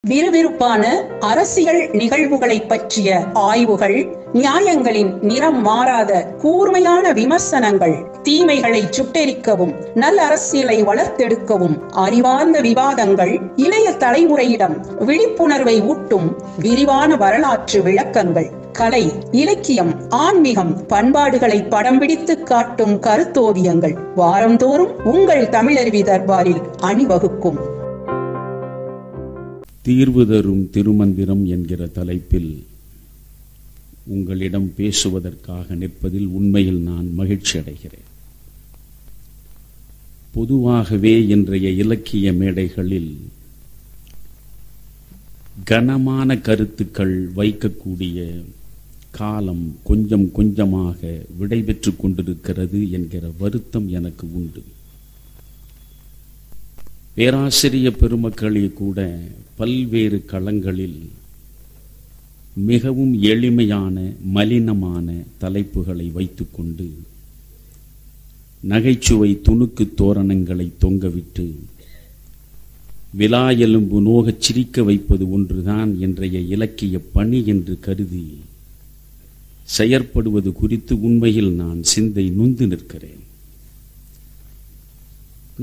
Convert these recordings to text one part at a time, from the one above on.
விறுவிறுப்பான அரசியல் நிகழ்வுகளை பற்றிய ஆய்வுகள், நியாயங்களின் நிறம் மாறாத கூர்மையான விமர்சனங்கள், தீமைகளை சுட்டெரிக்கவும் நல்ல அரசியலை வளர்த்தெடுக்கவும் அறிவார்ந்த விவாதங்கள், இளைய தலைமுறையிடம் விழிப்புணர்வை ஊட்டும் விரிவான வரலாற்று விளக்கங்கள், கலை, இலக்கியம், ஆன்மீகம், பண்பாடுகளை படம் பிடித்து காட்டும் கருத்தோவியங்கள் வாரந்தோறும் உங்கள் தமிழருவி தர்பாரில் அணிவகுக்கும். தீர்வு தரும் திருமந்திரம் என்கிற தலைப்பில் உங்களிடம் பேசுவதற்காக நிற்பதில் உண்மையில் நான் மகிழ்ச்சி அடைகிறேன். பொதுவாகவே இன்றைய இலக்கிய மேடைகளில் கனமான கருத்துக்கள் வைக்கக்கூடிய காலம் கொஞ்சம் கொஞ்சமாக விடைபெற்று கொண்டிருக்கிறது என்கிற வருத்தம் எனக்கு உண்டு. பேராசிரிய பெருமக்களே கூட பல்வேறு களங்களில் மிகவும் எளிமையான மலினமான தலைப்புகளை வைத்துக்கொண்டு நகைச்சுவை துணுக்கு தோரணங்களை தொங்கவிட்டு விலா எலும்பு நோகச் சிரிக்க வைப்பது ஒன்றுதான் இன்றைய இலக்கிய பணி என்று கருதி செயற்படுவது குறித்து உண்மையில் நான் சிந்தை நொந்து நிற்கிறேன்.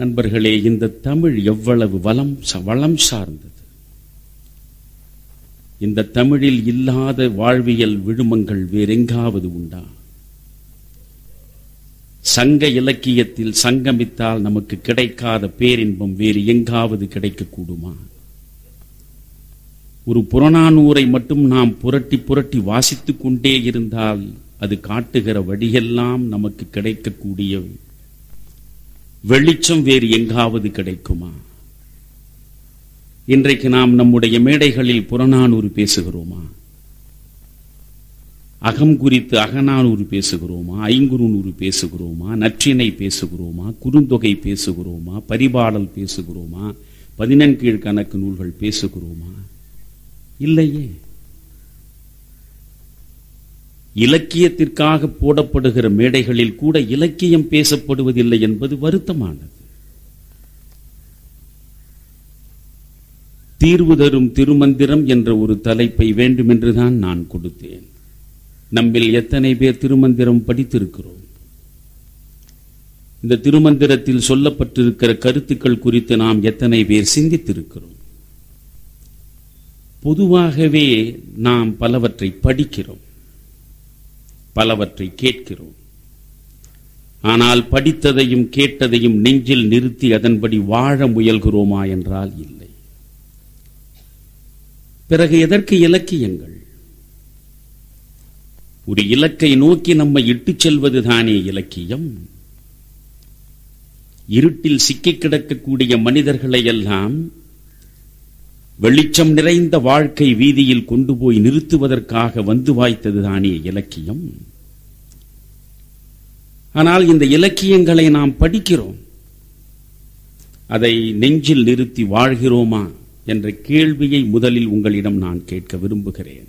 நண்பர்களே, இந்த தமிழ் எவ்வளவு வளம் சார்ந்தது! இந்த தமிழில் இல்லாத வாழ்வியல் விழுமங்கள் வேறெங்காவது உண்டா? சங்க இலக்கியத்தில் சங்கமித்தால் நமக்கு கிடைக்காத பேரின்பம் வேறு எங்காவது கிடைக்கக்கூடுமா? ஒரு புறநானூரை மட்டும் நாம் புரட்டி புரட்டி வாசித்துக் கொண்டே இருந்தால் அது காட்டுகிற வழியெல்லாம் நமக்கு கிடைக்கக்கூடிய வெளிச்சம் வேறு எங்காவது கிடைக்குமா? இன்றைக்கு நாம் நம்முடைய மேடைகளில் புறநானூறு பேசுகிறோமா? அகம் குறித்து அகநானூறு பேசுகிறோமா? ஐங்குறுநூறு பேசுகிறோமா? நற்றிணை பேசுகிறோமா? குறுந்தொகை பேசுகிறோமா? பரிபாடல் பேசுகிறோமா? 14 கணக்கு நூல்கள் பேசுகிறோமா? இல்லையே. இலக்கியத்திற்காக போடப்படுகிற மேடைகளில் கூட இலக்கியம் பேசப்படுவதில்லை என்பது வருத்தமானது. தீர்வு தரும் திருமந்திரம் என்ற ஒரு தலைப்பை வேண்டுமென்றுதான் நான் கொடுத்தேன். நம்மில் எத்தனை பேர் திருமந்திரம் படித்திருக்கிறோம்? இந்த திருமந்திரத்தில் சொல்லப்பட்டிருக்கிற கருத்துக்கள் குறித்து நாம் எத்தனை பேர் சிந்தித்திருக்கிறோம்? பொதுவாகவே நாம் பலவற்றை படிக்கிறோம், பலவற்றை கேட்கிறோம். ஆனால் படித்ததையும் கேட்டதையும் நெஞ்சில் நிறுத்தி அதன்படி வாழ முயல்கிறோமா என்றால் இல்லை. பிறகு எதற்கு இலக்கியங்கள்? ஒரு இலக்கை நோக்கி நம்மை இட்டுச் செல்வதுதானே இலக்கியம். இருட்டில் சிக்கிக் கிடக்கக்கூடிய மனிதர்களை எல்லாம் வெளிச்சம் நிறைந்த வாழ்க்கை வீதியில் கொண்டு போய் நிறுத்துவதற்காக வந்து வாய்த்ததுதானே இலக்கியம். ஆனால் இந்த இலக்கியங்களை நாம் படிக்கிறோம், அதை நெஞ்சில் நிறுத்தி வாழ்கிறோமா என்ற கேள்வியை முதலில் உங்களிடம் நான் கேட்க விரும்புகிறேன்.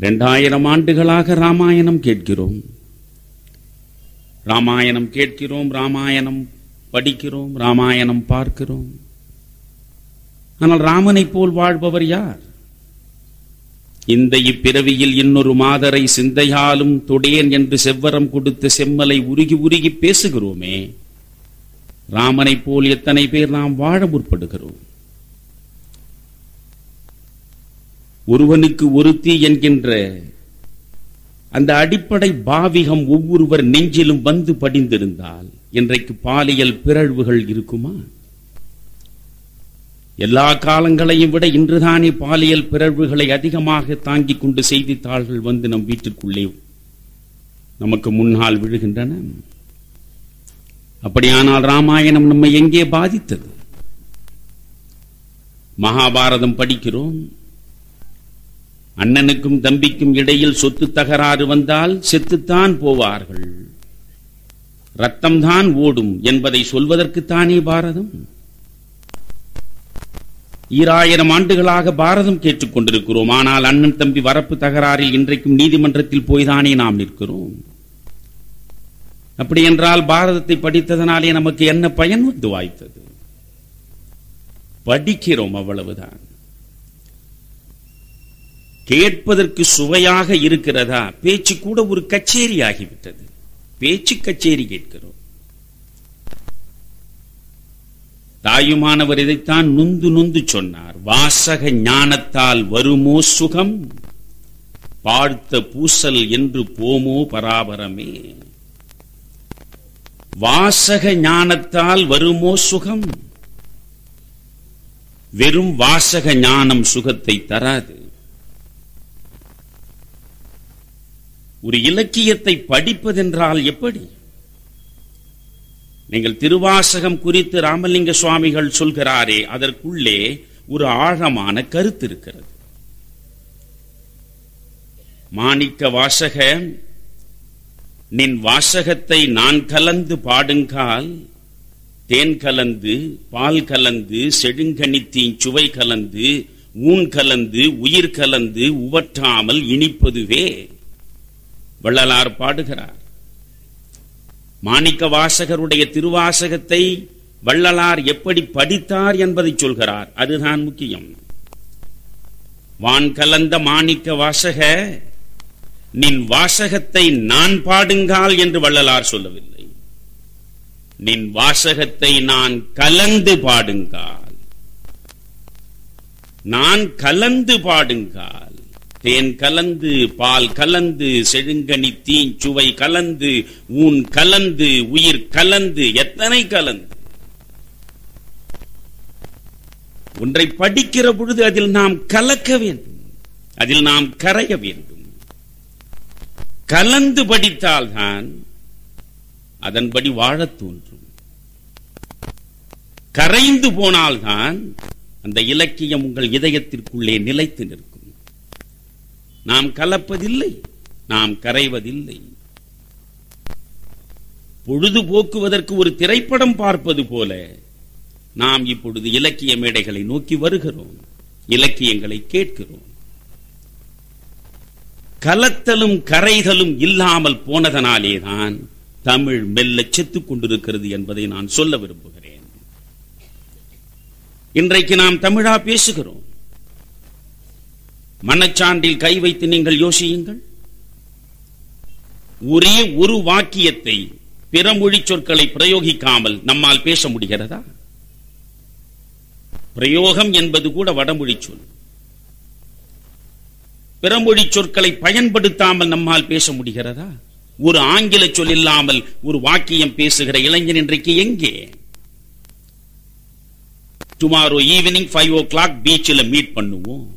2000 ஆண்டுகளாக ராமாயணம் கேட்கிறோம், ராமாயணம் கேட்கிறோம், ராமாயணம் படிக்கிறோம், ராமாயணம் பார்க்கிறோம். ஆனால் ராமனை போல் வாழ்பவர் யார்? இந்த இப்பிறவியில் இன்னொரு மாதரை சிந்தையாலும் தொடேன் என்று செவ்வரம் கொடுத்த செம்மலை உருகி உருகி பேசுகிறோமே, ராமனை போல் எத்தனை பேர் நாம் வாழ முற்படுகிறோம்? ஒருவனுக்கு ஒருத்தி என்கின்ற அந்த அடிப்படை பாவிகம் ஒவ்வொருவர் நெஞ்சிலும் வந்து படிந்திருந்தால் இன்றைக்கு பாலியல் பிறழ்வுகள் இருக்குமா? எல்லா காலங்களையும் விட இன்றுதானே பாலியல் பிறழ்வுகளை அதிகமாக தாங்கிக் கொண்டு செய்தித்தாள்கள் வந்து நம் வீட்டிற்குள்ளே நமக்கு முன்னால் விழுகின்றன. அப்படியானால் ராமாயணம் நம்மை எங்கே பாதித்தது? மகாபாரதம் படிக்கிறோம், அண்ணனுக்கும் தம்பிக்கும் இடையில் சொத்து தகராறு வந்தால் செத்துத்தான் போவார்கள், ரத்தம்தான் ஓடும் என்பதை சொல்வதற்குத்தானே பாரதம். 2000 ஆண்டுகளாக பாரதம் கேட்டுக் கொண்டிருக்கிறோம். ஆனால் அண்ணன் தம்பி வரப்பு தகராறில் இன்றைக்கும் நீதிமன்றத்தில் போய்தானே நாம் நிற்கிறோம். அப்படி என்றால் பாரதத்தை படித்ததனாலே நமக்கு என்ன பயன் வந்து வாய்த்தது? படிக்கிறோம், அவ்வளவுதான். கேட்பதற்கு சுவையாக இருக்கிறதா? பேச்சு கூட ஒரு கச்சேரி ஆகிவிட்டது. பேச்சு கச்சேரி கேட்கிறோம். தாயுமானவர் இதைத்தான் நொந்து நொந்து சொன்னார். வாசக ஞானத்தால் வருமோ சுகம், பார்த்த பூசல் என்று போமோ பராபரமே. வாசக ஞானத்தால் வருமோ சுகம். வெறும் வாசக ஞானம் சுகத்தை தராது. ஒரு இலக்கியத்தை படிப்பதென்றால் எப்படி? நீங்கள் திருவாசகம் குறித்து ராமலிங்க சுவாமிகள் சொல்கிறாரே, அதற்குள்ளே ஒரு ஆழமான கருத்து இருக்கிறது. மாணிக்க வாசக, நின் வாசகத்தை நான் கலந்து பாடுங்கால், தேன் கலந்து பால் கலந்து செழுங்கனித்தீன் சுவை கலந்து ஊன் கலந்து உயிர் கலந்து உவற்றாமல் இனிப்பதுவே. வள்ளலார் பாடுகிறார். மாணிக்க வாசகருடைய திருவாசகத்தை வள்ளலார் எப்படி படித்தார் என்பதை சொல்கிறார். அதுதான் முக்கியம். வான் கலந்த மாணிக்க வாசக, நின் வாசகத்தை நான் பாடுங்கால் என்று வள்ளலார் சொல்லவில்லை. நின் வாசகத்தை நான் கலந்து பாடுங்கால். நான் கலந்து பாடுங்கால். தேன் கலந்து பால் கலந்து செழுங்கனி தீஞ்சுவை கலந்து ஊன் கலந்து உயிர் கலந்து, எத்தனை கலந்து. ஒன்றை படிக்கிற பொழுது அதில் நாம் கலக்க வேண்டும், அதில் நாம் கரைய வேண்டும். கலந்து படித்தால்தான் அதன்படி வாழத் தோன்றும். கரைந்து போனால்தான் அந்த இலக்கியம் உங்கள் இதயத்திற்குள்ளே நிலைத்து நிற்கும். நாம் கலப்பதில்லை, நாம் கரைவதில்லை. பொழுதுபோக்குவதற்கு ஒரு திரைப்படம் பார்ப்பது போல நாம் இப்பொழுது இலக்கிய மேடைகளை நோக்கி வருகிறோம், இலக்கியங்களை கேட்கிறோம். கலத்தலும் கரைதலும் இல்லாமல் போனதனாலேதான் தமிழ் மெல்ல செத்துக் கொண்டிருக்கிறது என்பதை நான் சொல்ல விரும்புகிறேன். இன்றைக்கு நாம் தமிழா பேசுகிறோம். மனச்சான்றில் கை வைத்து நீங்கள் யோசியுங்கள். ஒரே ஒரு வாக்கியத்தை பிற மொழி சொற்களை பிரயோகிக்காமல் நம்மால் பேச முடிகிறதா? பிரயோகம் என்பது கூட வடமொழி சொல். பிறமொழி சொற்களை பயன்படுத்தாமல் நம்மால் பேச முடிகிறதா? ஒரு ஆங்கில சொல் இல்லாமல் ஒரு வாக்கியம் பேசுகிற இளைஞன் இன்றைக்கு எங்கே? டுமாரோ ஈவினிங் 5 o'clock பீச்சில் மீட் பண்ணுவோம்.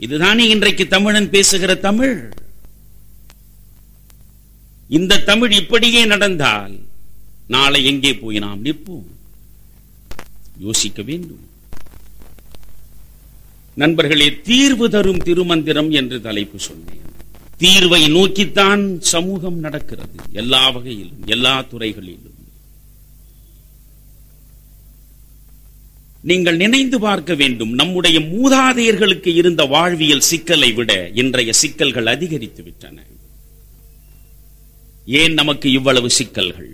இதுதானே இன்றைக்கு தமிழன் பேசுகிற தமிழ். இந்த தமிழ் இப்படியே நடந்தால் நாளை எங்கே போய் நாம் நிற்போம்? யோசிக்க வேண்டும். நண்பர்களே, தீர்வு தரும் திருமந்திரம் என்று தலைப்பு சொன்னேன். தீர்வை நோக்கித்தான் சமூகம் நடக்கிறது, எல்லா வகையிலும், எல்லா துறைகளிலும். நீங்கள் நினைந்து பார்க்க வேண்டும். நம்முடைய மூதாதையர்களுக்கு இருந்த வாழ்வியல் சிக்கலை விட இன்றைய சிக்கல்கள் அதிகரித்து விட்டன. ஏன் நமக்கு இவ்வளவு சிக்கல்கள்?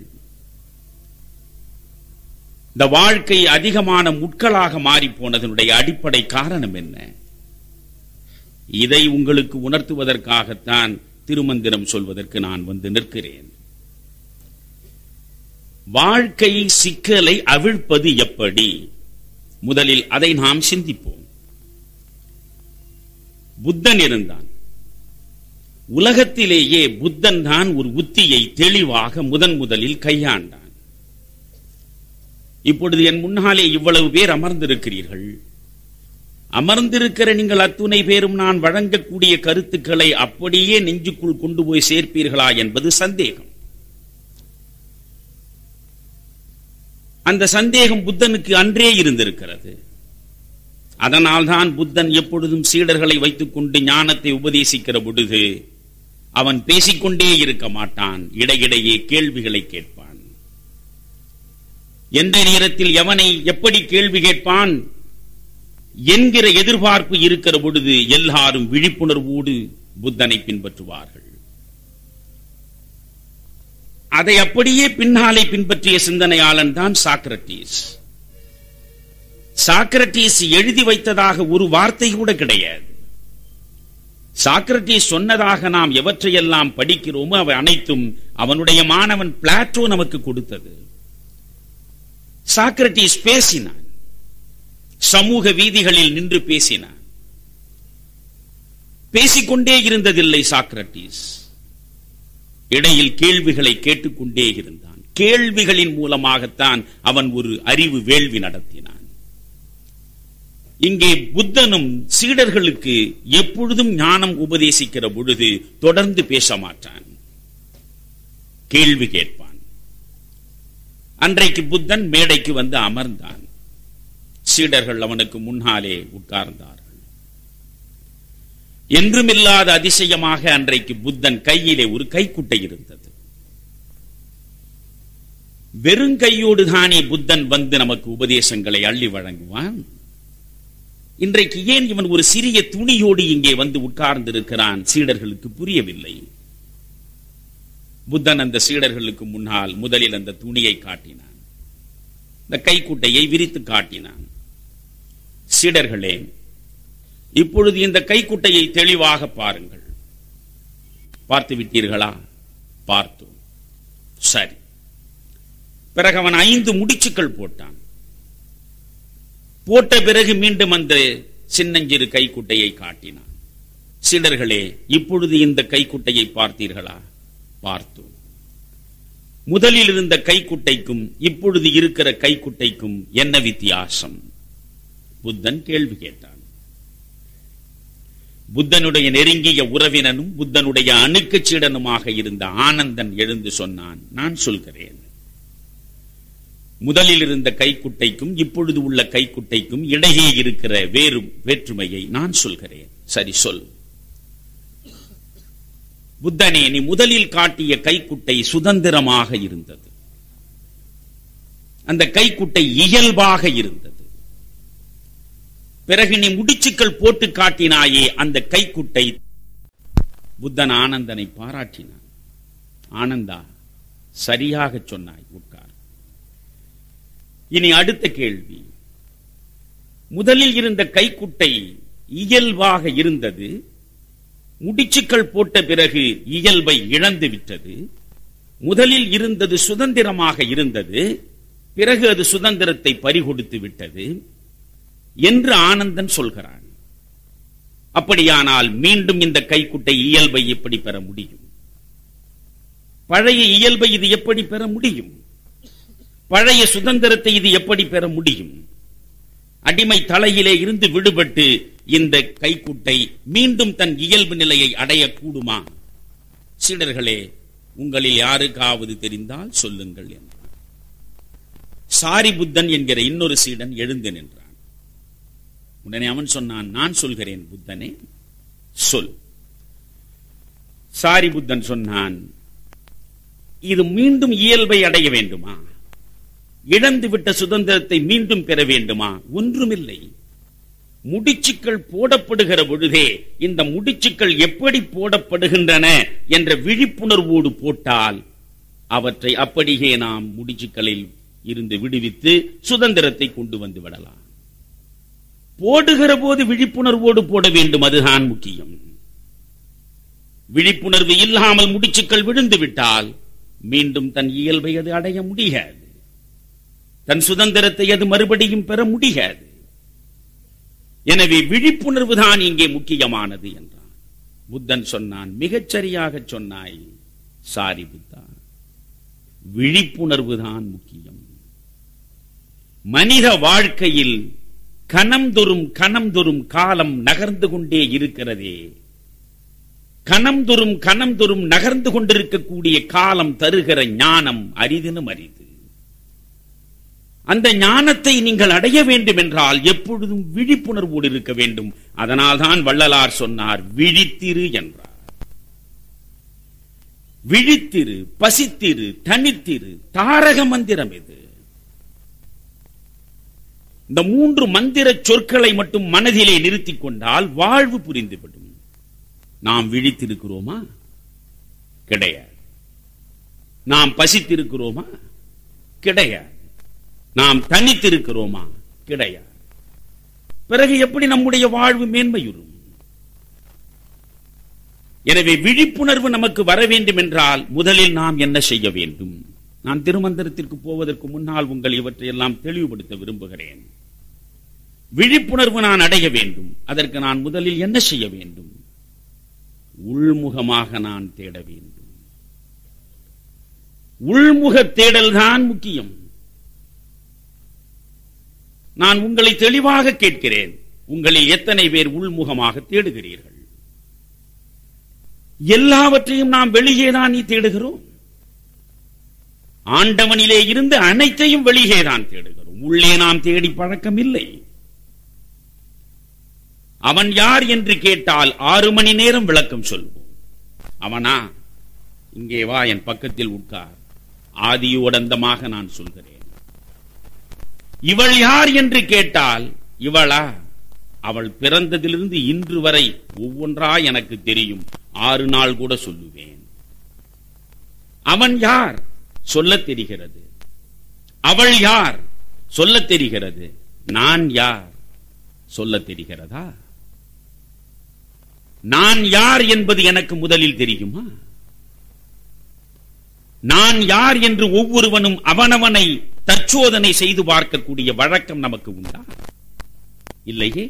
இந்த வாழ்க்கை அதிகமான முட்களாக மாறி போனதனுடைய அடிப்படை காரணம் என்ன? இதை உங்களுக்கு உணர்த்துவதற்காகத்தான் திருமந்திரம் சொல்வதற்கு நான் வந்து நிற்கிறேன். வாழ்க்கை சிக்கலை அவிழ்ப்பது எப்படி? முதலில் அதை நாம் சிந்திப்போம். புத்தன் இருந்தான். உலகத்திலேயே புத்தன் தான் ஒரு உத்தியை தெளிவாக முதலில் கையாண்டான். இப்பொழுது என் முன்னாலே இவ்வளவு பேர் அமர்ந்திருக்கிறீர்கள். அமர்ந்திருக்கிற நீங்கள் அத்துணை பேரும் நான் வழங்கக்கூடிய கருத்துக்களை அப்படியே நெஞ்சுக்குள் கொண்டு போய் சேர்ப்பீர்களா என்பது சந்தேகம். அந்த சந்தேகம் புத்தனுக்கு அன்றே இருந்திருக்கிறது. அதனால்தான் புத்தன் எப்பொழுதும் சீடர்களை வைத்துக் கொண்டு ஞானத்தை உபதேசிக்கிற பொழுது அவன் பேசிக்கொண்டே இருக்க மாட்டான், இடையிடையே கேள்விகளை கேட்பான். எந்த நேரத்தில் எவனை எப்படி கேள்வி கேட்பான் என்கிற எதிர்பார்ப்பு இருக்கிற பொழுது எல்லாரும் விழிப்புணர்வோடு புத்தனை பின்பற்றுவார்கள். அதை அப்படியே பின்னாலே பின்பற்றிய சிந்தனையாளன் தான் சாக்ரட்டிஸ். சாக்ரட்டிஸ் எழுதி வைத்ததாக ஒரு வார்த்தை கூட கிடையாது. சாக்ரட்டிஸ் சொன்னதாக நாம் எவற்றையெல்லாம் படிக்கிறோமோ அவை அனைத்தும் அவனுடைய மாணவன் பிளாட்டோ நமக்கு கொடுத்தது. சாக்ரட்டிஸ் பேசினான், சமூக வீதிகளில் நின்று பேசினான். பேசிக்கொண்டே இருந்ததில்லை சாக்ரட்டிஸ், இடையில் கேள்விகளை கேட்டுக்கொண்டே இருந்தான். கேள்விகளின் மூலமாகத்தான் அவன் ஒரு அறிவு வேள்வி நடத்தினான். இங்கே புத்தனும் சீடர்களுக்கு எப்பொழுதும் ஞானம் உபதேசிக்கிற பொழுது தொடர்ந்து பேச மாட்டான், கேள்வி கேட்பான். அன்றைக்கு புத்தன் மேடைக்கு வந்து அமர்ந்தான். சீடர்கள் அவனுக்கு முன்னாலே உட்கார்ந்தார்கள். என்றுமில்லாத அதிசயமாக அன்றைக்கு புத்தன் கையிலே ஒரு கைக்குட்டை இருந்தது. வெறுங்கையோடு தானே புத்தன் வந்து நமக்கு உபதேசங்களை அள்ளி வழங்குவான். இன்றைக்கு ஏன் இவன் ஒரு சிறிய துணியோடு இங்கே வந்து உட்கார்ந்திருக்கிறான்? சீடர்களுக்கு புரியவில்லை. புத்தன் அந்த சீடர்களுக்கு முன்னால் முதலில் அந்த துணியை காட்டினான், இந்த கைக்குட்டையை விரித்து காட்டினான். சீடர்களே, இப்பொழுது இந்த கைக்குட்டையை தெளிவாக பாருங்கள். பார்த்து விட்டீர்களா? பார்த்தோம். சரி. பிறகு அவன் 5 முடிச்சுக்கள் போட்டான். போட்ட பிறகு மீண்டும் அந்த சின்னஞ்சிறு கைக்குட்டையை காட்டினான். சீடர்களே, இப்பொழுது இந்த கைக்குட்டையை பார்த்தீர்களா? பார்த்தோம். முதலில் இருந்த கைக்குட்டைக்கும் இப்பொழுது இருக்கிற கைக்குட்டைக்கும் என்ன வித்தியாசம்? புத்தன் கேள்வி கேட்டான். புத்தனுடைய நெருங்கிய உறவினனும் புத்தனுடைய அணுக்கச் சீடனுமாக இருந்த ஆனந்தன் எழுந்து சொன்னான், நான் சொல்கிறேன். முதலில் இருந்த கைக்குட்டைக்கும் இப்பொழுது உள்ள கைக்குட்டைக்கும் இடையே இருக்கிற வேற்றுமையை நான் சொல்கிறேன். சரி, சொல். புத்தனே, நீ முதலில் காட்டிய கைக்குட்டை சுதந்திரமாக இருந்தது. அந்த கைக்குட்டை இயல்பாக இருந்தது. பிறகு நீ முடிச்சுக்கள் போட்டு காட்டினாயே அந்த கைக்குட்டை. புத்தன் ஆனந்தனை பாராட்டினான். ஆனந்தா, சரியாக சொன்னாய், உட்கார். இனி அடுத்த கேள்வி. முதலில் இருந்த கைக்குட்டை இயல்பாக இருந்தது, முடிச்சுக்கள் போட்ட பிறகு இயல்பை இழந்து விட்டது. முதலில் இருந்தது சுதந்திரமாக இருந்தது, பிறகு அது சுதந்திரத்தை பறிகொடுத்து விட்டது என்று ஆனந்தன் சொல்கிறான். அப்படியானால் மீண்டும் இந்த கைக்குட்டை இயல்பை எப்படி பெற முடியும்? பழைய இயல்பை இது எப்படி பெற முடியும்? பழைய சுதந்திரத்தை இது எப்படி பெற முடியும்? அடிமை தலையிலே இருந்து விடுபட்டு இந்த கைக்குட்டை மீண்டும் தன் இயல்பு நிலையை அடையக்கூடுமா? சீடர்களே, உங்களில் யாருக்காவது தெரிந்தால் சொல்லுங்கள் என்றான். சாரிபுத்தன் என்கிற இன்னொரு சீடன் எழுந்து நின்றான். உடனே அவன் சொன்னான், நான் சொல்கிறேன் புத்தனே, சொல். சாரிபுத்தன் சொன்னான், இது மீண்டும் இயல்பை அடைய வேண்டுமா? இழந்துவிட்ட சுதந்திரத்தை மீண்டும் பெற வேண்டுமா? ஒன்றுமில்லை. முடிச்சுக்கள் போடப்படுகிற பொழுதே இந்த முடிச்சுக்கள் எப்படி போடப்படுகின்றன என்ற விழிப்புணர்வோடு போட்டால் அவற்றை அப்படியே நாம் முடிச்சுக்களில் இருந்து விடுவித்து சுதந்திரத்தை கொண்டு வந்து விடலாம். போடுகிற போது விழிப்புணர்வோடு போட வேண்டும், அதுதான் முக்கியம். விழிப்புணர்வு இல்லாமல் முடிச்சுக்கள் விழுந்து விட்டால் மீண்டும் தன் இயல்பை அது அடைய முடியாது, தன் சுதந்திரத்தை அது மறுபடியும் பெற முடியாது. எனவே விழிப்புணர்வு தான் இங்கே முக்கியமானது என்றான். புத்தன் சொன்னான், மிகச்சரியாக சொன்னாய் சாரி புத்தா, விழிப்புணர்வு தான் முக்கியம். மனித வாழ்க்கையில் கணம்தொறும் காலம் நகர்ந்து கொண்டே இருக்கிறதே, கணம்தொறும் நகர்ந்து கொண்டிருக்கக்கூடிய காலம் தருகிற ஞானம் அரிதினும் அரிது. அந்த ஞானத்தை நீங்கள் அடைய வேண்டும் என்றால் எப்பொழுதும் விழிப்புணர்வோடு இருக்க வேண்டும். அதனால்தான் வள்ளலார் சொன்னார், விழித்திரு என்றார். விழித்திரு, பசித்திரு, தனித்திரு, தாரக மந்திரம் இது. இந்த 3 மந்திர சொற்களை மட்டும் மனதிலே நிறுத்திக் கொண்டால் வாழ்வு புரிந்துவிடும். நாம் விழித்திருக்கிறோமா? கிடையாது. நாம் பசித்திருக்கிறோமா? கிடையாது. நாம் தனித்திருக்கிறோமா? கிடையாது. பிறகு எப்படி நம்முடைய வாழ்வு மேன்மையுறும்? எனவே விழிப்புணர்வு நமக்கு வர வேண்டும் என்றால் முதலில் நாம் என்ன செய்ய வேண்டும்? நான் திருமந்திரத்திற்கு போவதற்கு முன்னால் உங்கள் இவற்றை எல்லாம் தெளிவுபடுத்த விரும்புகிறேன். விழிப்புணர்வு நான் அடைய வேண்டும். அதற்கு நான் முதலில் என்ன செய்ய வேண்டும்? உள்முகமாக நான் தேட வேண்டும். உள்முக தேடல் தான் முக்கியம். நான் உங்களை தெளிவாக கேட்கிறேன், உங்களில் எத்தனை பேர் உள்முகமாக தேடுகிறீர்கள்? எல்லாவற்றையும் நாம் வெளியேதான் தேடுகிறோம். ஆண்டவனிலே இருந்து அனைத்தையும் வெளியேதான் தேடுகிறோம். உள்ளே நாம் தேடி பழக்கம் இல்லை. அவன் யார் என்று கேட்டால் 6 மணி நேரம் விளக்கம் சொல்வோம். அவனா? இங்கே வா, என் பக்கத்தில் உட்கார், ஆதியோடந்தமாக நான் சொல்கிறேன். இவள் யார் என்று கேட்டால், இவளா? அவள் பிறந்ததிலிருந்து இன்று வரை ஒவ்வொன்றா எனக்கு தெரியும், 6 நாள் கூட சொல்லுவேன். அவன் யார்? சொல்லத் தெரிகிறது. அவள் யார்? சொல்லத் தெரிகிறது. நான் யார்? சொல்லத் தெரிகிறதா? நான் யார் என்பது எனக்கு முதலில் தெரியுமா? நான் யார் என்று ஒவ்வொருவனும் அவனவனை தற்சோதனை செய்து பார்க்கக்கூடிய வழக்கம் நமக்கு உண்டா? இல்லையே.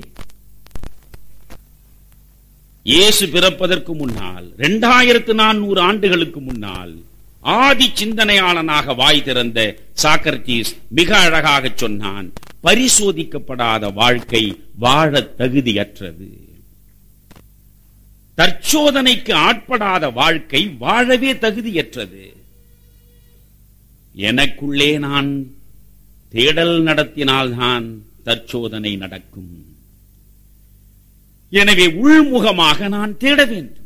இயேசு பிறப்பதற்கு முன்னால் 2400 ஆண்டுகளுக்கு முன்னால் ஆதி சிந்தனையாளனாக வாய் திறந்த சாக்ரடீஸ் மிக அழகாக சொன்னான், பரிசோதிக்கப்படாத வாழ்க்கை வாழ தகுதியற்றது. தற்சோதனைக்கு ஆட்படாத வாழ்க்கை வாழவே தகுதியற்றது. எனக்குள்ளே நான் தேடல் நடத்தினால்தான் தற்சோதனை நடக்கும். எனவே உள்முகமாக நான் தேட வேண்டும்.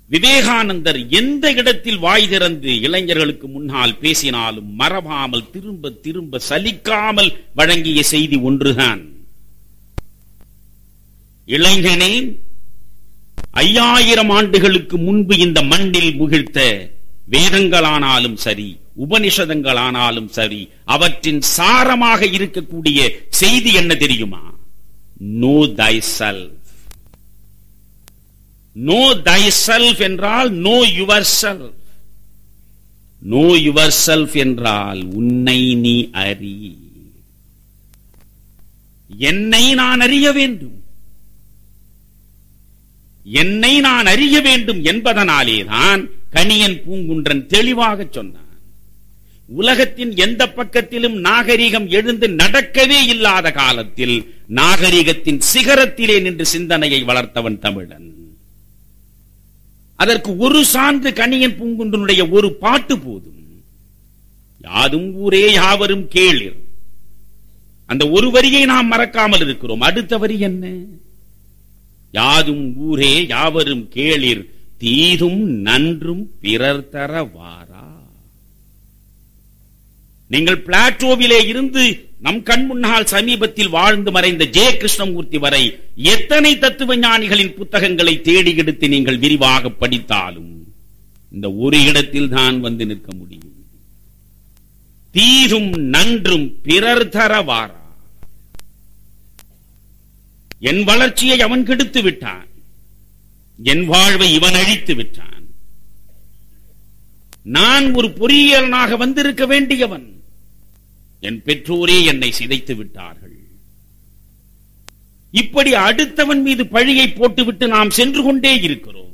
விவேகானந்தர் எந்த இடத்தில் வாய் திறந்து இளைஞர்களுக்கு முன்னால் பேசினாலும் மறவாமல் திரும்ப திரும்ப சலிக்காமல் வழங்கிய செய்தி ஒன்றுதான், இளைஞனே, 5000 ஆண்டுகளுக்கு முன்பு இந்த மண்ணில் முகிழ்த்த வேதங்களானாலும் சரி, உபனிஷதங்களானாலும் சரி, அவற்றின் சாரமாக இருக்கக்கூடிய செய்தி என்ன தெரியுமா? Know thyself. நோ thyself என்றால் know your self. Know your self என்றால் உன்னை நீ அறி. என்னை நான் அறிய வேண்டும். என்னை நான் அறிய வேண்டும் என்பதனாலேதான் கணியன் பூங்குன்றன் தெளிவாக சொன்னான், உலகத்தின் எந்த பக்கத்திலும் நாகரிகம் எழுந்து நடக்கவே இல்லாத காலத்தில் நாகரிகத்தின் சிகரத்திலே நின்று சிந்தனையை வளர்த்தவன் தமிழன். அதற்கு ஒரு சான்று கணியன் பூங்குன்றனுடைய ஒரு பாட்டு போதும். யாதும் ஊரே யாவரும் கேளிர். அந்த ஒரு வரியை நாம் மறக்காமல் இருக்கிறோம். அடுத்த வரி என்ன? யாதும் ஊரே யாவரும் கேளிர், தீதும் நன்றும் பிறர் தர வாரா. நீங்கள் பிளாட்டோவிலே இருந்து நம் கண் முன்னால் சமீபத்தில் வாழ்ந்து மறைந்த ஜெய கிருஷ்ணமூர்த்தி வரை எத்தனை தத்துவ ஞானிகளின் புத்தகங்களை தேடி எடுத்து நீங்கள் விரிவாக படித்தாலும் இந்த ஒரு இடத்தில் தான் வந்து நிற்க முடியும். தீதும் நன்றும் பிறர் தர வாரா. என் வளர்ச்சியை அவன் கெடுத்து விட்டான், என் வாழ்வை இவன் அழித்து விட்டான். நான் ஒரு பொறியியலனாக வந்திருக்க வேண்டியவன், என் பெற்றோரே என்னை சிதைத்து விட்டார்கள். இப்படி அடுத்தவன் மீது பழியை போட்டுவிட்டு நாம் சென்று கொண்டே இருக்கிறோம்.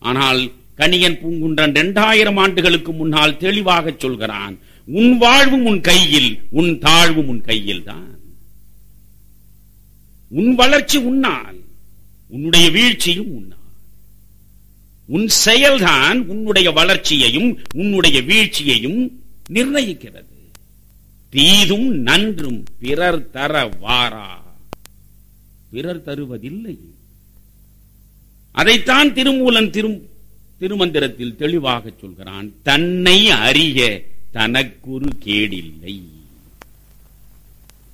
ஆனால் கணியன் பூங்குன்றன் 2000 ஆண்டுகளுக்கு முன்னால் தெளிவாக சொல்கிறான், உன் வாழ்வும் உன் கையில், உன் தாழ்வும் உன் கையில் தான். உன் வளர்ச்சி உன்னால், உன்னுடைய வீழ்ச்சியும் உன்னால். உன் செயல்தான் உன்னுடைய வளர்ச்சியையும் உன்னுடைய வீழ்ச்சியையும் நிர்ணயிக்கிறது. தீதும் நன்றும் பிறர் தர வாரா. பிறர் தருவதில்லை. அதைத்தான் திருமூலன் திருமந்திரத்தில் தெளிவாக சொல்கிறான், தன்னை அறிய தனக்குரு கேடில்லை.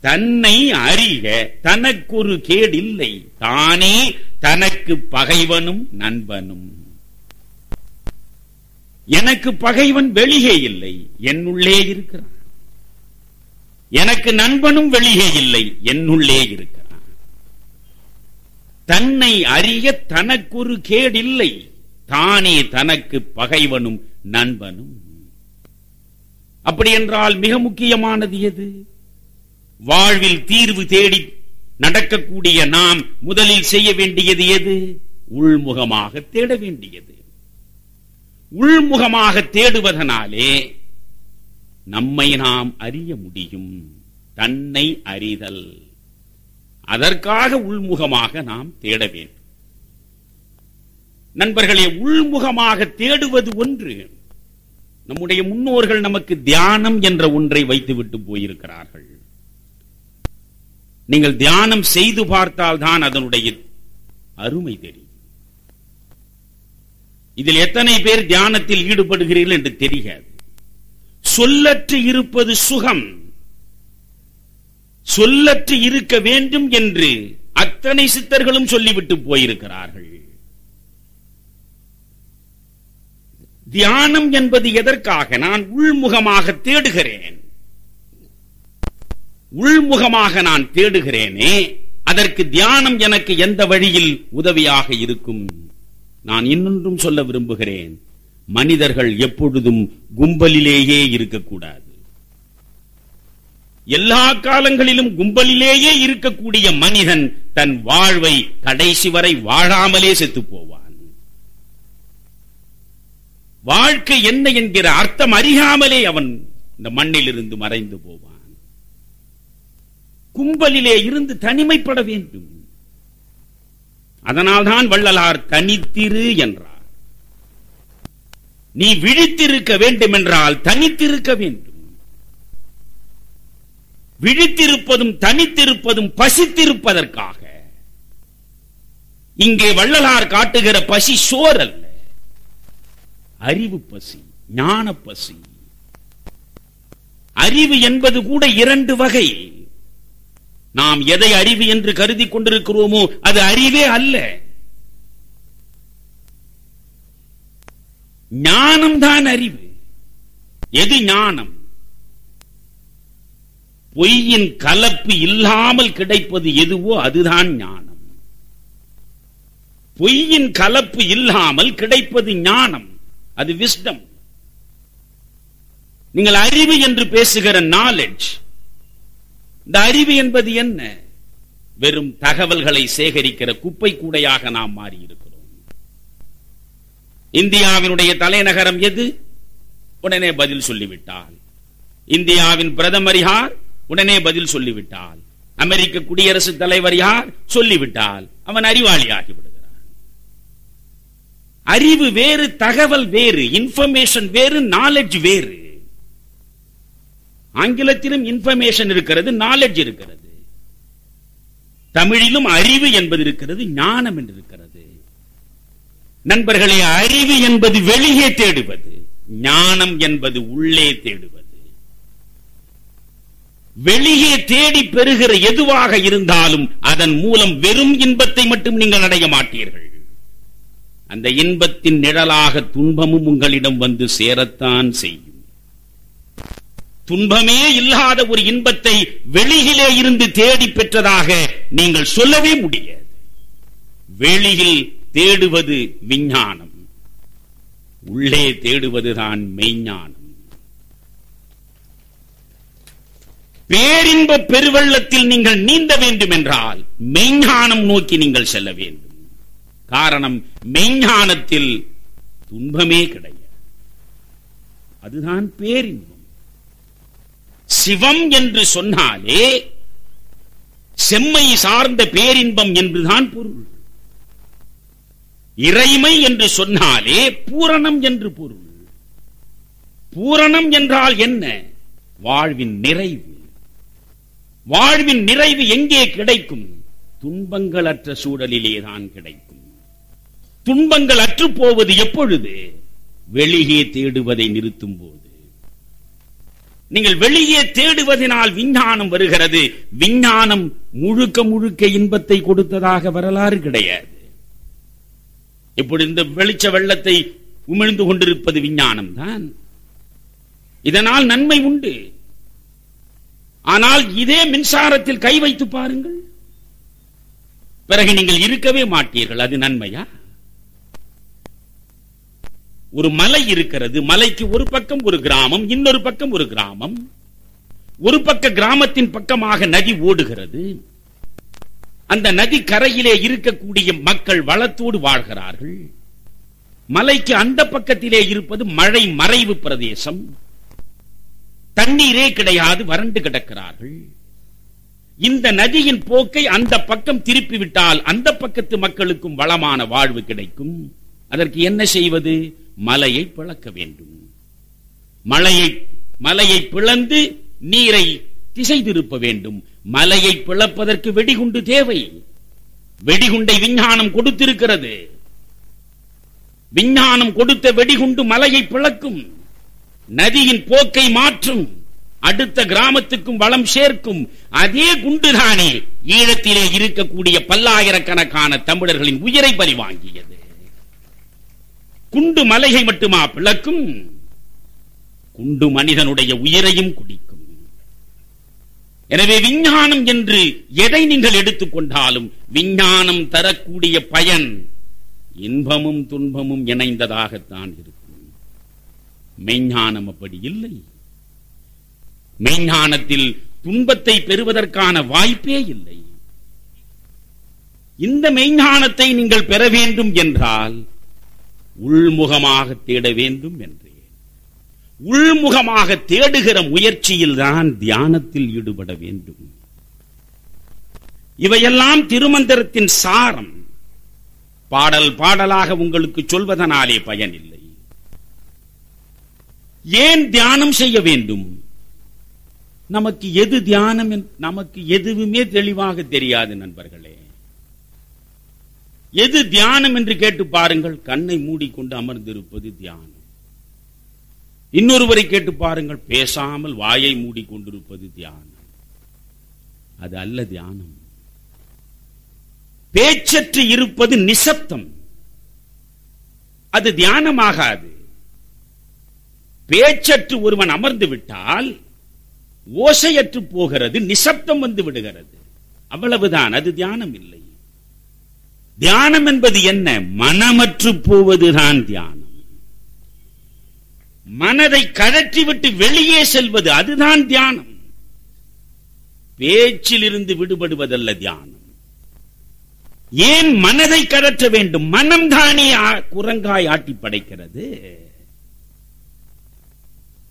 தன்னை அறிக தனக்கொரு கேடில்லை, தானே தனக்கு பகைவனும் நண்பனும். எனக்கு பகைவன் வெளியே இல்லை, என்னுள்ளே இருக்கிறான். எனக்கு நண்பனும் வெளியே இல்லை, என்னுள்ளே இருக்கிறான். தன்னை அறிய தனக்கொரு கேடில்லை, தானே தனக்கு பகைவனும் நண்பனும். அப்படி என்றால் மிக முக்கியமானது எது? வாழ்வில் தீர்வு தேடி நடக்கக்கூடிய நாம் முதலில் செய்ய வேண்டியது எது? உள்முகமாக தேட வேண்டியது. உள்முகமாக தேடுவதனாலே நம்மை நாம் அறிய முடியும். தன்னை அறிதல், அதற்காக உள்முகமாக நாம் தேட வேண்டும். நண்பர்களே, உள்முகமாக தேடுவது ஒன்று. நம்முடைய முன்னோர்கள் நமக்கு தியானம் என்ற ஒன்றை வைத்துவிட்டு போயிருக்கிறார்கள். நீங்கள் தியானம் செய்து பார்த்தால் தான் அதனுடைய அருமை தெரியும். இதில் எத்தனை பேர் தியானத்தில் ஈடுபடுகிறீர்கள் என்று தெரியாது. சொல்லற்று இருப்பது சுகம், சொல்லற்று இருக்க வேண்டும் என்று அத்தனை சித்தர்களும் சொல்லிவிட்டு போயிருக்கிறார்கள். தியானம் என்பது எதற்காக? நான் உள்முகமாக தேடுகிறேன். உள்முகமாக நான் தேடுகிறேனே, அதற்கு தியானம் எனக்கு எந்த வழியில் உதவியாக இருக்கும்? நான் இன்னொன்றும் சொல்ல விரும்புகிறேன். மனிதர்கள் எப்பொழுதும் கும்பலிலேயே இருக்கக்கூடாது. எல்லா காலங்களிலும் கும்பலிலேயே இருக்கக்கூடிய மனிதன் தன் வாழ்வை கடைசி வரை வாழாமலே செத்து போவான். வாழ்க்கை என்ன என்கிற அர்த்தம் அறியாமலே அவன் இந்த மண்ணில் இருந்து மறைந்து போவான். கும்பலிலே இருந்து தனிமைப்பட வேண்டும். அதனால்தான் வள்ளலார் தனித்திரு என்றார். நீ விழித்திருக்க வேண்டும் என்றால் தனித்திருக்க வேண்டும். விழித்திருப்பதும் தனித்திருப்பதும் பசித்திருப்பதற்காக. இங்கே வள்ளலார் காட்டுகிற பசி சோர் அல்ல, அறிவு பசி, ஞான பசி. அறிவு என்பது கூட இரண்டு வகை. நாம் எதை அறிவு என்று கருதி கொண்டிருக்கிறோமோ அது அறிவே அல்ல, ஞானம்தான் அறிவு. எது ஞானம்? பொய்யின் கலப்பு இல்லாமல் கிடைப்பது எதுவோ அதுதான் ஞானம். பொய்யின் கலப்பு இல்லாமல் கிடைப்பது ஞானம், அது விஸ்டம். நீங்கள் அறிவு என்று பேசுகிற நாலெட்ஜ், இந்த அறிவு என்பது என்ன? வெறும் தகவல்களை சேகரிக்கிற குப்பை கூடையாக நாம் மாறி இருக்கிறோம். இந்தியாவினுடைய தலைநகரம் எது? உடனே பதில் சொல்லிவிட்டால். இந்தியாவின் பிரதமர் யார்? உடனே பதில் சொல்லிவிட்டால். அமெரிக்க குடியரசுத் தலைவர் யார்? சொல்லிவிட்டால் அவன் அறிவாளியாகி விடுகிறான். அறிவு வேறு, தகவல் வேறு, இன்ஃபர்மேஷன் வேறு, நாலெட்ஜ் வேறு. ஆங்கிலத்திலும் இன்ஃபர்மேஷன் இருக்கிறது, நாலெட்ஜ் இருக்கிறது. தமிழிலும் அறிவு என்பது இருக்கிறது, ஞானம் என்று இருக்கிறது. நண்பர்களே, அறிவு என்பது வெளியே தேடுவது, ஞானம் என்பது உள்ளே தேடுவது. வெளியே தேடி பெறுகிற எதுவாக இருந்தாலும் அதன் மூலம் வெறும் இன்பத்தை மட்டும் நீங்கள் அடைய மாட்டீர்கள். அந்த இன்பத்தின் நிழலாக துன்பமும் உங்களிடம் வந்து சேரத்தான் செய்யும். துன்பமே இல்லாத ஒரு இன்பத்தை வெளியிலே இருந்து தேடி பெற்றதாக நீங்கள் சொல்லவே முடியாது. வெளியில் தேடுவது விஞ்ஞானம், உள்ளே தேடுவதுதான் மெய்ஞானம். பேரின்ப பெருவெள்ளத்தில் நீங்கள் நீந்த வேண்டும் என்றால் மெய்ஞானம் நோக்கி நீங்கள் செல்ல வேண்டும். காரணம், மெய்ஞானத்தில் துன்பமே கிடையாது. அதுதான் பேரின்பம். சிவம் என்று சொன்னாலே செம்மை சார்ந்த பேரின்பம் என்றுதான் பொருள். இறைமை என்று சொன்னாலே பூரணம் என்று பொருள். பூரணம் என்றால் என்ன? வாழ்வின் நிறைவு. வாழ்வின் நிறைவு எங்கே கிடைக்கும்? துன்பங்கள் அற்ற சூழலிலே தான் கிடைக்கும். துன்பங்கள் அற்று போவது எப்பொழுது? வெளியே தேடுவதை நிறுத்தும் போது. நீங்கள் வெளியே தேடுவதனால் விஞ்ஞானம் வருகிறது. விஞ்ஞானம் முழுக்க முழுக்க இன்பத்தை கொடுத்ததாக வரலாறு கிடையாது. இப்படி இந்த வெளிச்ச வெள்ளத்தை உமிழ்ந்து கொண்டிருப்பது விஞ்ஞானம் தான். இதனால் நன்மை உண்டு. ஆனால் இதே மின்சாரத்தில் கை வைத்து பாருங்கள், பிறகு நீங்கள் இருக்கவே மாட்டீர்கள். அது நன்மையா? ஒரு மலை இருக்கிறது, மலைக்கு ஒரு பக்கம் ஒரு கிராமம், இன்னொரு பக்கம் ஒரு கிராமம். ஒரு பக்க கிராமத்தின் பக்கமாக நதி ஓடுகிறது. அந்த நதி கரையிலே இருக்கக்கூடிய மக்கள் வளத்தோடு வாழ்கிறார்கள். மலைக்கு அந்த பக்கத்திலே இருப்பது மழை மறைவு பிரதேசம், தண்ணீரே கிடையாது, வறண்டு கிடக்கிறார்கள். இந்த நதியின் போக்கை அந்த பக்கம் திருப்பிவிட்டால் அந்த பக்கத்து மக்களுக்கும் வளமான வாழ்வு கிடைக்கும். அதற்கு என்ன செய்வது? மலையை பிளக்க வேண்டும். மலையை பிளந்து நீரை திசை திருப்ப வேண்டும். மலையை பிளப்பதற்கு வெடிகுண்டு தேவை. வெடிகுண்டை விஞ்ஞானம் கொடுத்திருக்கிறது. விஞ்ஞானம் கொடுத்த வெடிகுண்டு மலையை பிளக்கும், நதியின் போக்கை மாற்றும், அடுத்த கிராமத்துக்கும் வளம் சேர்க்கும். அதே குண்டுதானே ஈழத்திலே இருக்கக்கூடிய பல்லாயிரக்கணக்கான தமிழர்களின் உயிரை பலி வாங்கியது. குண்டு மலையை மட்டுமா பிளக்கும்? குண்டு மனிதனுடைய உயிரையும் குடிக்கும். எனவே விஞ்ஞானம் என்று எதை நீங்கள் எடுத்துக்கொண்டாலும் விஞ்ஞானம் தரக்கூடிய பயன் இன்பமும் துன்பமும் இணைந்ததாகத்தான் இருக்கும். மெய்ஞானம் அப்படி இல்லை. மெய்ஞானத்தில் துன்பத்தை பெறுவதற்கான வாய்ப்பே இல்லை. இந்த மெய்ஞானத்தை நீங்கள் பெற வேண்டும் என்றால் உள்முகமாக தேட வேண்டும் என்றேன். உள்முகமாக தேடுகிற முயற்சியில் தான் தியானத்தில் ஈடுபட வேண்டும். இவையெல்லாம் திருமந்திரத்தின் சாரம். பாடல் பாடலாக உங்களுக்கு சொல்வதனாலே பயனில்லை. ஏன் தியானம் செய்ய வேண்டும்? நமக்கு எது தியானம், நமக்கு எதுவுமே தெளிவாக தெரியாது நண்பர்களே. எது தியானம் என்று கேட்டு பாருங்கள். கண்ணை மூடிக்கொண்டு அமர்ந்திருப்பது தியானம். இன்னொருவரை கேட்டு பாருங்கள், பேசாமல் வாயை மூடிக்கொண்டிருப்பது தியானம். அது அல்ல தியானம். பேச்சற்று இருப்பது நிசப்தம், அது தியானமாகாது. பேச்சற்று ஒருவன் அமர்ந்து விட்டால் ஓசையற்று போகிறது, நிசப்தம் வந்து விடுகிறது. அவ்வளவுதான், அது தியானம் இல்லை. தியானம் என்பது என்ன? மனமற்று போவதுதான் தியானம். மனதை கழற்றிவிட்டு வெளியே செல்வது, அதுதான் தியானம். பேச்சில் இருந்து விடுபடுவதல்ல தியானம். ஏன் மனதை கழற்ற வேண்டும்? மனம் தானே குரங்காய் ஆட்டி படைக்கிறது.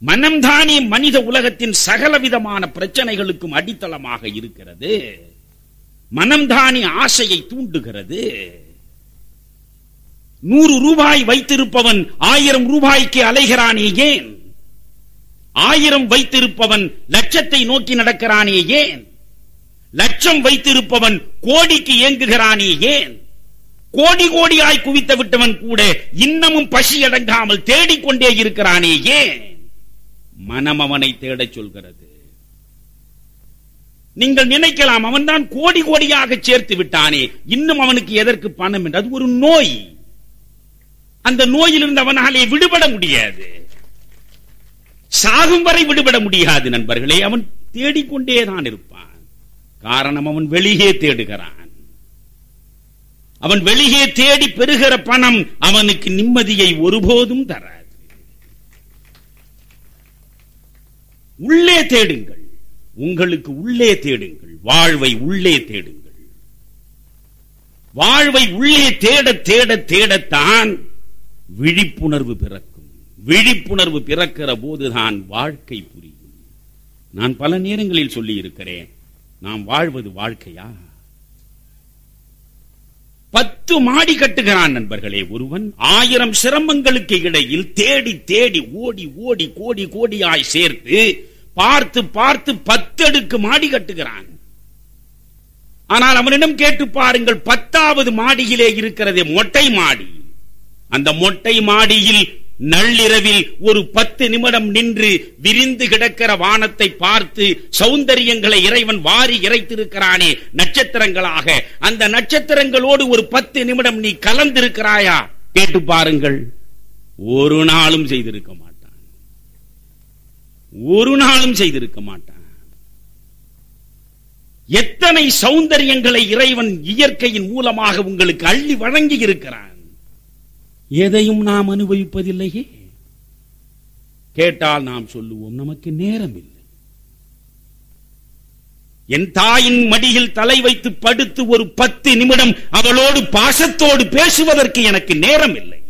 மனம்தானே மனித உலகத்தின் சகலவிதமான பிரச்சனைகளுக்கும் அடித்தளமாக இருக்கிறது. மனம்தானே ஆசையை தூண்டுகிறது. 100 ரூபாய் வைத்திருப்பவன் 1000 ரூபாய்க்கு அலைகிறானே ஏன்? 1000 வைத்திருப்பவன் லட்சத்தை நோக்கி நடக்கிறானே ஏன்? லட்சம் வைத்திருப்பவன் கோடிக்கு ஏங்குகிறானே ஏன்? கோடி கோடியாய் குவித்து விட்டவன் கூட இன்னமும் பசி அடங்காமல் தேடிக்கொண்டே இருக்கிறானே ஏன்? மனம் அவனை தேடச் சொல்கிறது. நீங்கள் நினைக்கலாம், அவன் தான் கோடி கோடியாக சேர்த்து விட்டானே, இன்னும் அவனுக்கு எதற்கு பணம் என்று. அது ஒரு நோய். அந்த நோயிலிருந்து அவனாலே விடுபட முடியாது. சாகும் வரை விடுபட முடியாது நண்பர்களே. அவன் தேடிக்கொண்டேதான் இருப்பான். காரணம், அவன் வெளியே தேடுகிறான். அவன் வெளியே தேடி பெறுகிற பணம் அவனுக்கு நிம்மதியை ஒருபோதும் தராது. உள்ளே தேடுங்கள், உங்களுக்கு உள்ளே தேடுங்கள், வாழ்வை உள்ளே தேடுங்கள். வாழ்வை உள்ளே தேட தேட தேடத்தான் விழிப்புணர்வு பிறக்கும். விழிப்புணர்வு பிறக்கிற போதுதான் வாழ்க்கை புரியும். நான் பல நேரங்களில் சொல்லி இருக்கிறேன், நாம் வாழ்வது வாழ்க்கையா? 10 மாடி கட்டுகிறான் நண்பர்களே ஒருவன். 1000 சிரமங்களுக்கு இடையில் தேடி தேடி ஓடி ஓடி கோடி கோடியாய் சேர்த்து பார்த்து பார்த்து 10 அடுக்கு மாடி கட்டுகிறான். ஆனால் அவனிடம் கேட்டு பாருங்கள், 10வது மாடியிலே இருக்கிறதே மொட்டை மாடி. அந்த மொட்டை மாடியில் நள்ளிரவில் ஒரு 10 நிமிடம் நின்று விரிந்து கிடக்கிற வானத்தை பார்த்து சௌந்தரியங்களை இறைவன் வாரி இறைத்திருக்கிறானே நட்சத்திரங்களாக, அந்த நட்சத்திரங்களோடு ஒரு 10 நிமிடம் நீ கலந்திருக்கிறாயா? கேட்டு பாருங்கள். ஒரு நாளும் செய்திருக்க மாட்டான். ஒரு நாளும் செய்திருக்க மாட்டான். எத்தனை சௌந்தரியங்களை இறைவன் இயற்கையின் மூலமாக உங்களுக்கு அள்ளி வழங்கி இருக்கிறான். எதையும் நாம் அனுபவிப்பதில்லையே. கேட்டால் நாம் சொல்லுவோம், நமக்கு நேரம் இல்லை. என் தாயின் மடியில் தலை வைத்து படுத்து ஒரு 10 நிமிடம் அவளோடு பாசத்தோடு பேசுவதற்கு எனக்கு நேரம் இல்லை.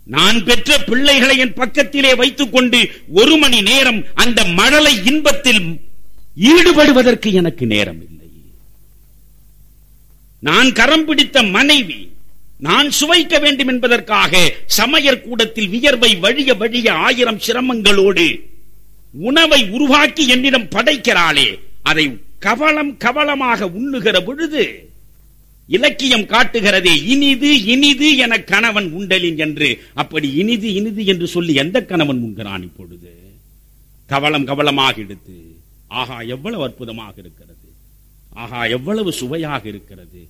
நான் பெற்ற பிள்ளைகளை என் பக்கத்திலே வைத்துக் கொண்டு 1 மணி நேரம் அந்த மழலை இன்பத்தில் ஈடுபடுவதற்கு எனக்கு நேரம் இல்லை. நான் கரம் பிடித்த மனைவி நான் சுவைக்க வேண்டும் என்பதற்காக சமையற் கூடத்தில் வியர்வை வழிய வழிய 1000 சிரமங்களோடு உணவை உருவாக்கி என்னிடம் படைக்கிறாளே, அதை கவலமாக உண்ணுகிற பொழுது இலக்கியம் காட்டுகிறதே இனிது இனிது என கணவன் உண்டலின் என்று. அப்படி இனிது இனிது என்று சொல்லி எந்த கணவன் உண்கிறான் இப்பொழுது? கவலமாக எடுத்து, ஆஹா எவ்வளவு அற்புதமாக இருக்கிறது, ஆஹா எவ்வளவு சுவையாக இருக்கிறது,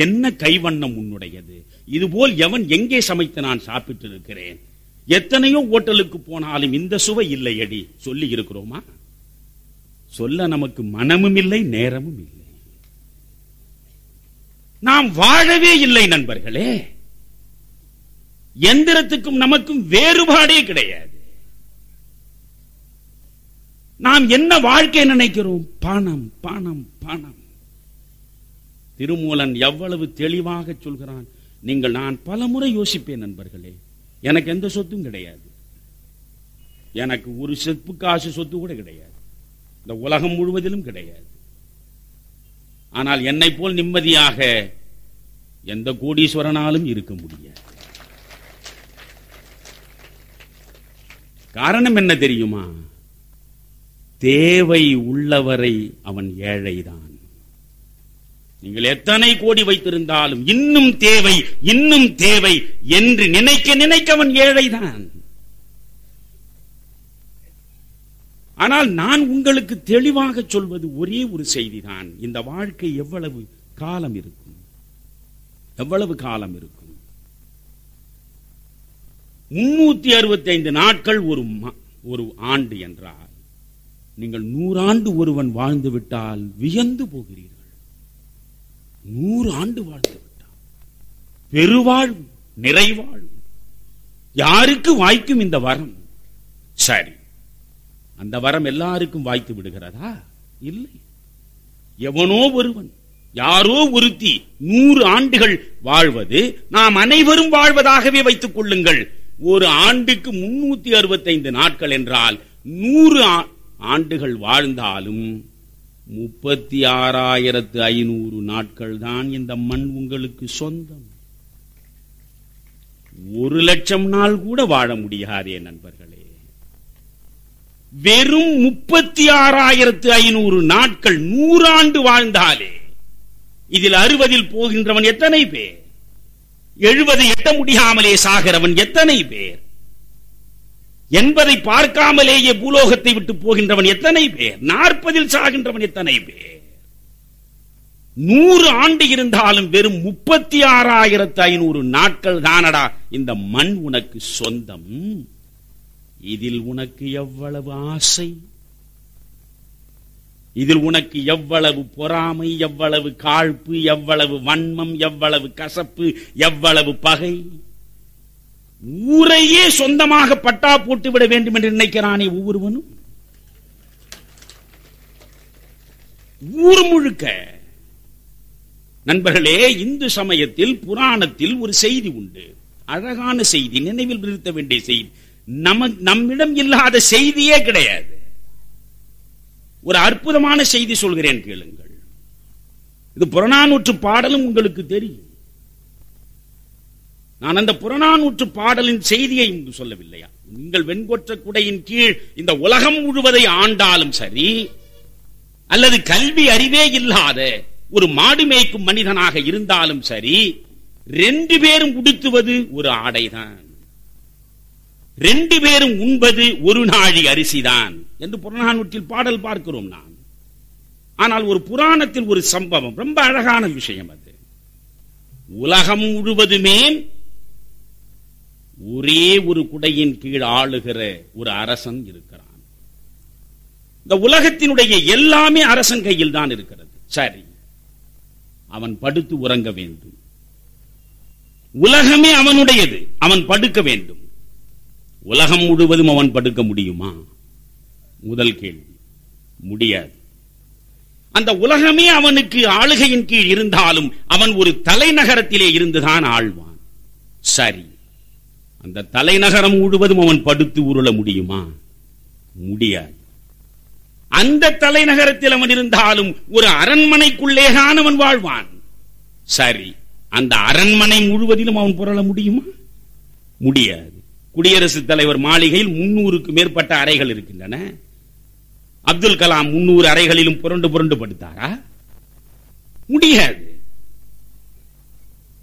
என்ன கைவண்ணம் உன்னுடையது, இதுபோல் எவன் எங்கே சமைத்து நான் சாப்பிட்டு இருக்கிறேன். எத்தனையோ ஹோட்டலுக்கு போனாலும் இந்த சுவை இல்லை அடி சொல்லி இருக்கிறோமா? சொல்ல நமக்கு மனமும் இல்லை, நேரமும் இல்லை. நாம் வாழவே இல்லை நண்பர்களே. எந்திரத்துக்கும் நமக்கும் வேறுபாடே கிடையாது. நாம் என்ன வாழ்க்கை நினைக்கிறோம்? பணம் பணம் பணம். திருமூலன் எவ்வளவு தெளிவாக சொல்கிறான். நான் பலமுறை யோசிப்பேன் நண்பர்களே, எனக்கு எந்த சொத்தும் கிடையாது. எனக்கு ஒரு செப்பு காசு சொத்து கூட கிடையாது, இந்த உலகம் முழுவதிலும் கிடையாது. ஆனால் என்னை போல் நிம்மதியாக எந்த கோடீஸ்வரனாலும் இருக்க முடியாது. காரணம் என்ன தெரியுமா? தேவை உள்ளவரை அவன் ஏழைதான். நீங்கள் எத்தனை கோடி வைத்திருந்தாலும் இன்னும் தேவை இன்னும் தேவை என்று நினைக்க நினைக்க அவன் ஏழைதான். ஆனால் நான் உங்களுக்கு தெளிவாக சொல்வது ஒரே ஒரு செய்திதான். இந்த வாழ்க்கை எவ்வளவு காலம் இருக்கும், எவ்வளவு காலம் இருக்கும்? 365 நாட்கள் ஒரு ஆண்டு என்றால் நீங்கள் 100 ஆண்டு ஒருவன் வாழ்ந்து விட்டால் வியந்து போகிறீர்கள். 100 ஆண்டு வாழ்ந்து விட்டால் பெருவாழ்வு, நிறைவாழ்வு. யாருக்கு வாய்க்கும் இந்த வரம்? சரி, அந்த வரம் எல்லாருக்கும் வாய்த்து விடுகிறதா? இல்லை. எவனோ ஒருவன், யாரோ ஒருத்தி 100 ஆண்டுகள் வாழ்வது நாம் அனைவரும் வாழ்வதாகவே வைத்துக் கொள்ளுங்கள். ஒரு ஆண்டுக்கு 365 நாட்கள் என்றால் 100 ஆண்டுகள் வாழ்ந்தாலும் 36,500 நாட்கள் தான் இந்த மண் உங்களுக்கு சொந்தம். 1,00,000 நாள் கூட வாழ முடியாதே நண்பர்களே. வெறும் 36,500 நாட்கள் 100 ஆண்டு வாழ்ந்தாலே இதில் 60 போகின்றவன் எத்தனை பேர்? 70 எட்ட முடியாமலே சாகிறவன் எத்தனை பேர்? 80 பார்க்காமலேயே பூலோகத்தை விட்டு போகின்றவன் எத்தனை பேர்? 40 சாகின்றவன் எத்தனை பேர்? 100 ஆண்டு இருந்தாலும் வெறும் 36,500 நாட்கள் தானடா இந்த மண் உனக்கு சொந்தம். இதில் உனக்கு எவ்வளவு ஆசை, இதில் உனக்கு எவ்வளவு பொறாமை, எவ்வளவு காழ்ப்பு, எவ்வளவு வன்மம், எவ்வளவு கசப்பு, எவ்வளவு பகை. ஊரையே சொந்தமாக பட்டா போட்டுவிட வேண்டும் என்று நினைக்கிறானே ஒவ்வொருவனும். ஊர் முழுக்க. நண்பர்களே, இந்து சமயத்தில் புராணத்தில் ஒரு செய்தி உண்டு, அழகான செய்தி, நினைவில் நிறுத்த வேண்டிய செய்தி. நம்மிடம் இல்லாத செய்தியே கிடையாது. ஒரு அற்புதமான செய்தி சொல்கிறேன், கேளுங்கள். இது புறநானூற்று பாடலும் உங்களுக்கு தெரியும். நான் அந்த புறநானூற்று பாடலின் செய்தியை இங்கு சொல்லவில்லையா? நீங்கள் வெண்கொற்ற குடையின் கீழ் இந்த உலகம் முழுவதை ஆண்டாலும் சரி, அல்லது கல்வி அறிவே இல்லாத ஒரு மாடு மேய்க்கும் மனிதனாக இருந்தாலும் சரி, 2 பேரும் உடுத்துவது ஒரு ஆடைதான், 2 பேரும் உண்பது ஒரு நாழி அரிசிதான் என்று புறநானூற்றில் பாடல் பார்க்கிறோம் நாம். ஆனால் ஒரு புராணத்தில் ஒரு சம்பவம், ரொம்ப அழகான விஷயம் அது. உலகம் முழுவதுமே ஒரே ஒரு குடையின் கீழ் ஆளுகிற ஒரு அரசன் இருக்கிறான். இந்த உலகத்தினுடைய எல்லாமே அரசன் கையில் தான் இருக்கிறது. சரி, அவன் படுத்து உறங்க வேண்டும். உலகமே அவனுடையது, அவன் படுக்க வேண்டும். உலகம் முழுவதும் அவன் படுக்க முடியுமா? முதல் கேள்வி, முடியாது. அந்த உலகமே அவனுக்கு ஆளுகையின் கீழ் இருந்தாலும் அவன் ஒரு தலைநகரத்திலே இருந்துதான் ஆழ்வான். சரி, அந்த தலைநகரம் முழுவதும் அவன் படுத்து உருள முடியுமா? முடியாது. அந்த தலைநகரத்தில் அவன் இருந்தாலும் ஒரு அரண்மனைக்குள்ளேதான் அவன் வாழ்வான். சரி, அந்த அரண்மனை முழுவதிலும் அவன் புரள முடியுமா? முடியாது. குடியரசுத் தலைவர் மாளிகையில் 300க்கு மேற்பட்ட அறைகள் இருக்கின்றன. அப்துல் கலாம் 300 அறைகளிலும் புரண்டு புரண்டு படுத்தாரா? முடியாது.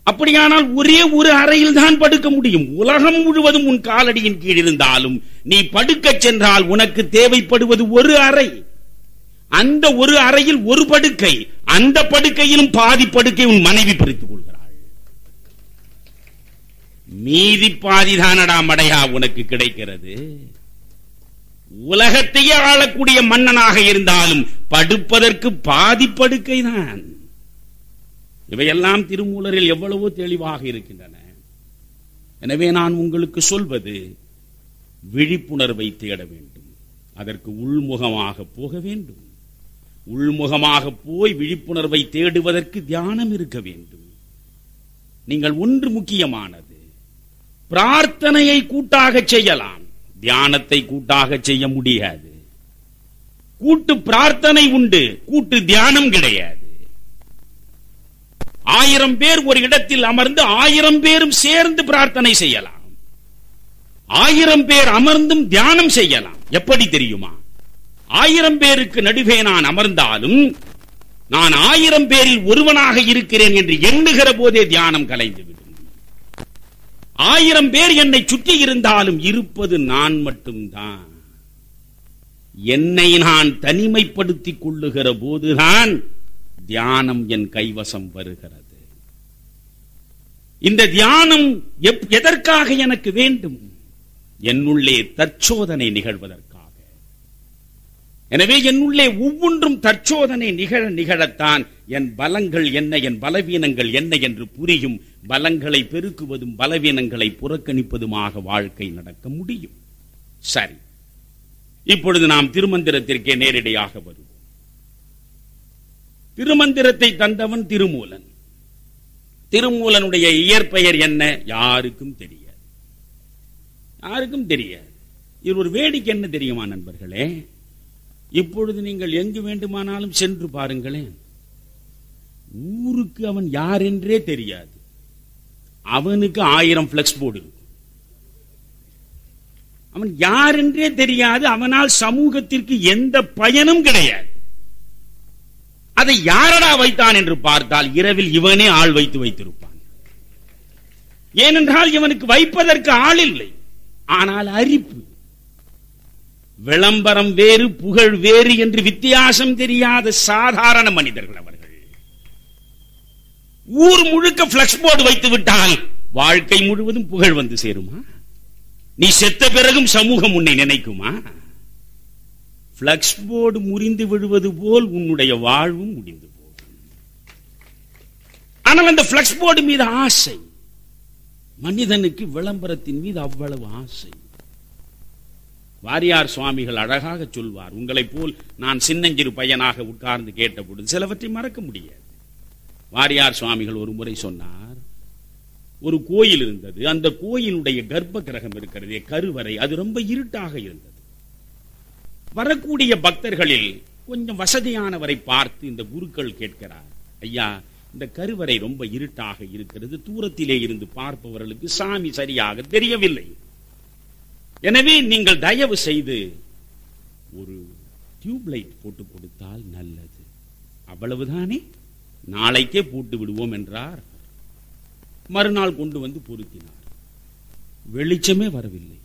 அப்படியானால் ஒரே ஒரு அறையில் தான் படுக்க முடியும். உலகம் முழுவதும் உன் காலடியின் கீழ் இருந்தாலும் நீ படுக்க சென்றால் உனக்கு தேவைப்படுவது ஒரு அறை. அந்த ஒரு அறையில் ஒரு படுக்கை, அந்த படுக்கையிலும் பாதி படுக்கை உன் மனைவி பிரித்துக் கொள்கிறாள். மீதி பாதிதானடா மடையா உனக்கு கிடைக்கிறது. உலகத்தையே ஆளக்கூடிய மன்னனாக இருந்தாலும் படுப்பதற்கு பாதி படுக்கை தான். இவையெல்லாம் திருமூலரில் எவ்வளவோ தெளிவாக இருக்கின்றன. எனவே நான் உங்களுக்கு சொல்வது, விழிப்புணர்வை தேட வேண்டும். அதற்கு உள்முகமாக போக வேண்டும். உள்முகமாக போய் விழிப்புணர்வை தேடுவதற்கு தியானம் இருக்க வேண்டும். நீங்கள் ஒன்று முக்கியமானது, பிரார்த்தனையை கூட்டாக செய்யலாம், தியானத்தை கூட்டாக செய்ய முடியாது. கூட்டு பிரார்த்தனை உண்டு, கூட்டு தியானம் கிடையாது. 1000 பேர் ஒரு இடத்தில் அமர்ந்து 1000 பேரும் சேர்ந்து பிரார்த்தனை செய்யலாம். 1000 பேர் அமர்ந்தும் தியானம் செய்யலாம். எப்படி தெரியுமா? 1000 பேருக்கு நடுவே நான் அமர்ந்தாலும் நான் 1000 பேரில் ஒருவனாக இருக்கிறேன் என்று எண்ணுகிற போதே தியானம் கலைந்துவிடும். 1000 பேர் என்னை சுற்றி இருந்தாலும் இருப்பது நான் மட்டும்தான். என்னை நான் தனிமைப்படுத்திக் கொள்ளுகிற போதுதான் தியானம் என் கைவசம் வருகிறது. இந்த தியானம் எதற்காக எனக்கு வேண்டும்? என்னுள்ளே தற்சோதனை நிகழ்வதற்காக. எனவே என்னுள்ளே ஒவ்வொன்றும் தற்சோதனை நிகழத்தான் என் பலங்கள் என்ன, என் பலவீனங்கள் என்ன என்று புரியும். பலங்களை பெருக்குவதும் பலவீனங்களை புறக்கணிப்பதுமாக வாழ்க்கை நடக்க முடியும். சரி, இப்பொழுது நாம் திருமந்திரத்திற்கே நேரடியாக வருவோம். திருமந்திரத்தை தந்தவன் திருமூலன். திருமூலனுடைய இயற்பெயர் என்ன? யாருக்கும் தெரியாது. யாருக்கும் தெரியாது. இது ஒரு வேடிக்கை என்ன தெரியுமா நண்பர்களே? இப்பொழுது நீங்கள் எங்கு வேண்டுமானாலும் சென்று பாருங்களேன், ஊருக்கு அவன் யார் என்றே தெரியாது. அவனுக்கு 1000 பிளக்ஸ் போர்டு இருக்கும். அவன் யார் என்றே தெரியாது. அவனால் சமூகத்திற்கு எந்த பயனும் கிடையாது. அதை யாரடா வைத்தான் என்று பார்த்தால் இரவில் இவனே ஆள் வைத்திருப்பான். ஏனென்றால் இவனுக்கு வைப்பதற்கு ஆள் இல்லை. ஆனால் அரிப்பு, விளம்பரம் வேறு புகழ் வேறு என்று வித்தியாசம் தெரியாத சாதாரண மனிதர்கள் அவர்கள். ஊர் முழுக்க பிளக்ஸ் போர்டு வைத்து விட்டால் வாழ்க்கை முழுவதும் புகழ் வந்து சேருமா? நீ செத்த பிறகும் சமூகம் உன்னை நினைக்குமா? பிளக்ஸ் போர்டு முறிந்து விடுவது போல் உன்னுடைய வாழ்வும் முடிந்து போகும். ஆனால் அந்த பிளக்ஸ் போர்டு மீது ஆசை, மனிதனுக்கு விளம்பரத்தின் மீது அவ்வளவு ஆசை. வாரியார் சுவாமிகள் அழகாக சொல்வார், உங்களை போல் நான் சின்னஞ்சிறு பையனாக உட்கார்ந்து கேட்டபொழுது சிலவற்றை மறக்க முடியாது. வாரியார் சுவாமிகள் ஒரு முறை சொன்னார், ஒரு கோயில் இருந்தது. அந்த கோயிலுடைய கர்ப்ப கிரகம் இருக்கிறதே, கருவறை, அது ரொம்ப இருட்டாக இருந்தது. வரக்கூடிய பக்தர்களில் கொஞ்சம் வசதியானவரை பார்த்து இந்த குருக்கள் கேட்கிறார், ஐயா, இந்த கருவறை ரொம்ப இருட்டாக இருக்கிறது, தூரத்திலே இருந்து பார்ப்பவர்களுக்கு சாமி சரியாக தெரியவில்லை. எனவே நீங்கள் தயவு செய்து ஒரு டியூப்லைட் போட்டு கொடுத்தால் நல்லது. அவ்வளவுதானே, நாளைக்கே போட்டு விடுவோம் என்றார். மறுநாள் கொண்டு வந்து பொருத்தினார். வெளிச்சமே வரவில்லை.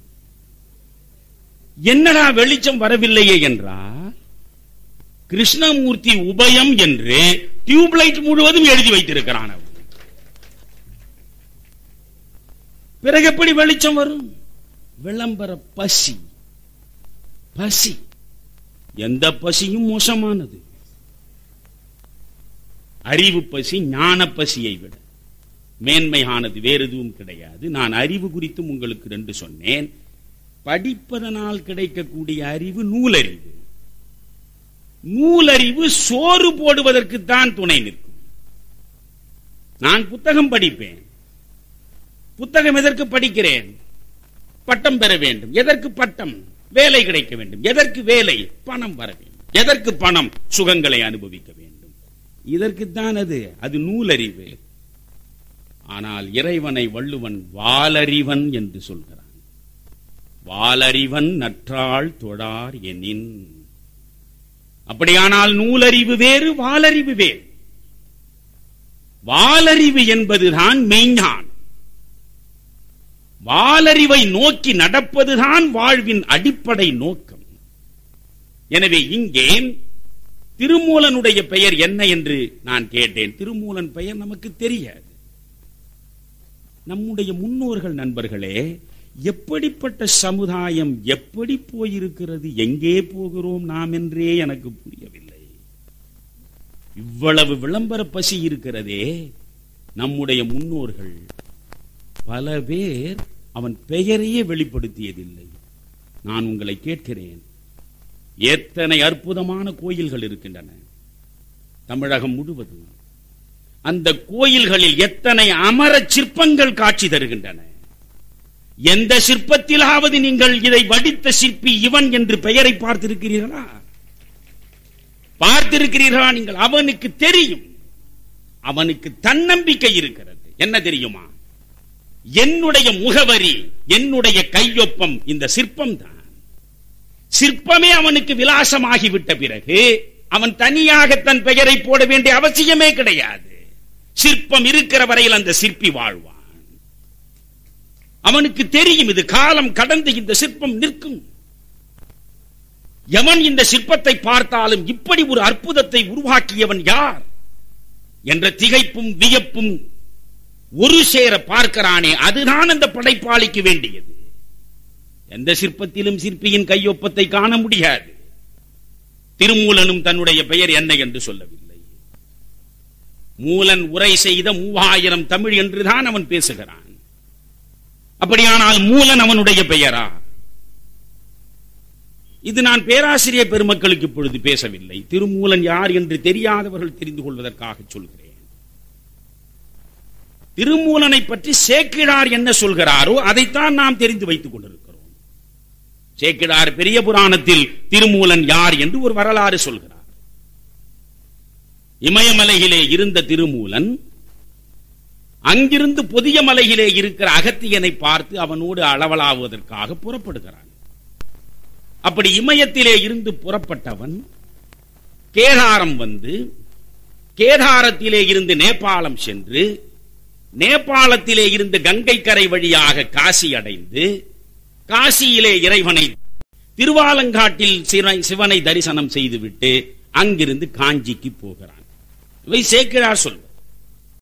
என்னடா வெளிச்சம் வரவில்லையே என்றால், கிருஷ்ணமூர்த்தி உபயம் என்று டியூப்லைட் முழுவதும் எழுதி வைத்திருக்கிறான். பிறகு எப்படி வெளிச்சம் வரும்? விளம்பர பசி. பசி. எந்த பசியும் மோசமானது. அறிவு பசி ஞான பசியை விட மேன்மையானது வேறு எதுவும் கிடையாது. நான் அறிவு குறித்தும் உங்களுக்கு 2 சொன்னேன். படிப்பதனால் கிடைக்கக்கூடிய அறிவு நூலறிவு. நூலறிவு சோறு போடுவதற்குத்தான் துணை நிற்கும். நான் புத்தகம் படிப்பேன். புத்தகம் எதற்கு படிக்கிறேன்? பட்டம் பெற வேண்டும். எதற்கு பட்டம்? வேலை கிடைக்க வேண்டும். எதற்கு வேலை? பணம் வர வேண்டும். எதற்கு பணம்? சுகங்களை அனுபவிக்க வேண்டும். இதற்குத்தான் அது நூலறிவு. ஆனால் இறைவனை வள்ளுவன் வாலறிவன் என்று சொல்கிறான். வாலறிவன் நற்றாள் தொழார் எனின். அப்படியானால் நூலறிவு வேறு, வாலறிவு வேறு. வாலறிவு என்பதுதான் மெய்ஞானம். வாலறிவை நோக்கி நடப்பதுதான் வாழ்வின் அடிப்படை நோக்கம். எனவே இங்கே திருமூலனுடைய பெயர் என்ன என்று நான் கேட்டேன். திருமூலன் பெயர் நமக்கு தெரியாது. நம்முடைய முன்னோர்கள் நண்பர்களே, எப்படிப்பட்ட சமுதாயம் எப்படி போயிருக்கிறது, எங்கே போகிறோம் நாம் என்றே எனக்கு புரியவில்லை. இவ்வளவு விளம்பர பசி இருக்கிறதே. நம்முடைய முன்னோர்கள் பல பேர் அவன் பெயரையே வெளிப்படுத்தியதில்லை. நான் உங்களை கேட்கிறேன், எத்தனை அற்புதமான கோயில்கள் இருக்கின்றன தமிழகம் முழுவதும். அந்த கோயில்களில் எத்தனை அமர சிற்பங்கள் காட்சி தருகின்றன. எந்த சிற்பத்திலாவது நீங்கள் இதை வடித்த சிற்பி இவன் என்று பெயரை பார்த்திருக்கிறீர்களா? பார்த்திருக்கிறீர்களா? நீங்கள் அவனுக்கு தெரியும், அவனுக்கு தன்னம்பிக்கை இருக்கிறது. என்ன தெரியுமா? என்னுடைய முகவரி, என்னுடைய கையொப்பம் இந்த சிற்பம் தான். சிற்பமே அவனுக்கு விலாசமாகிவிட்ட பிறகு அவன் தனியாக தன் பெயரை போட வேண்டிய அவசியமே கிடையாது. சிற்பம் இருக்கிற வரையில் அந்த சிற்பி வாழ்வான். அவனுக்கு தெரியும், இது காலம் கடந்து இந்த சிற்பம் நிற்கும். எவன் இந்த சிற்பத்தை பார்த்தாலும் இப்படி ஒரு அற்புதத்தை உருவாக்கியவன் யார் என்ற திகைப்பும் வியப்பும் ஒரு சேர பார்க்கிறானே, அதுதான் அந்த படைப்பாளிக்கு வேண்டியது. எந்த சிற்பத்திலும் சிற்பியின் கையொப்பத்தை காண முடியாது. திருமூலனும் தன்னுடைய பெயர் என்ன என்று சொல்லவில்லை. மூலன் உரை செய்த 3000 தமிழ் என்றுதான் அவன் பேசுகிறான். அப்படியானால் மூலன் அவனுடைய பெயரா? இது நான் பேராசிரியர் பெருமக்களுக்கு இப்பொழுது பேசவில்லை. திருமூலன் யார் என்று தெரியாதவர்கள் தெரிந்து கொள்வதற்காக சொல்கிறேன். திருமூலனை பற்றி சேக்கிழார் என்ன சொல்கிறாரோ அதைத்தான் நாம் தெரிந்து வைத்துக் கொண்டிருக்கிறோம். சேக்கிழார் பெரிய புராணத்தில் திருமூலன் யார் என்று ஒரு வரலாறு சொல்கிறார். இமயமலையிலே இருந்த திருமூலன் அங்கிருந்து புதிய மலையிலே இருக்கிற அகத்தியனை பார்த்து அவனோடு அளவலாவதற்காக புறப்படுகிறான். அப்படி இமயத்திலே இருந்து புறப்பட்டவன் கேதாரம் வந்து, கேதாரத்திலே இருந்து நேபாளம் சென்று, நேபாளத்திலே இருந்து கங்கை கரை வழியாக காசி அடைந்து, காசியிலே இறைவனை, திருவாலங்காட்டில் சிவனை தரிசனம் செய்துவிட்டு அங்கிருந்து காஞ்சிக்கு போகிறான். இவை சேக்கிழார் சொல்வார்.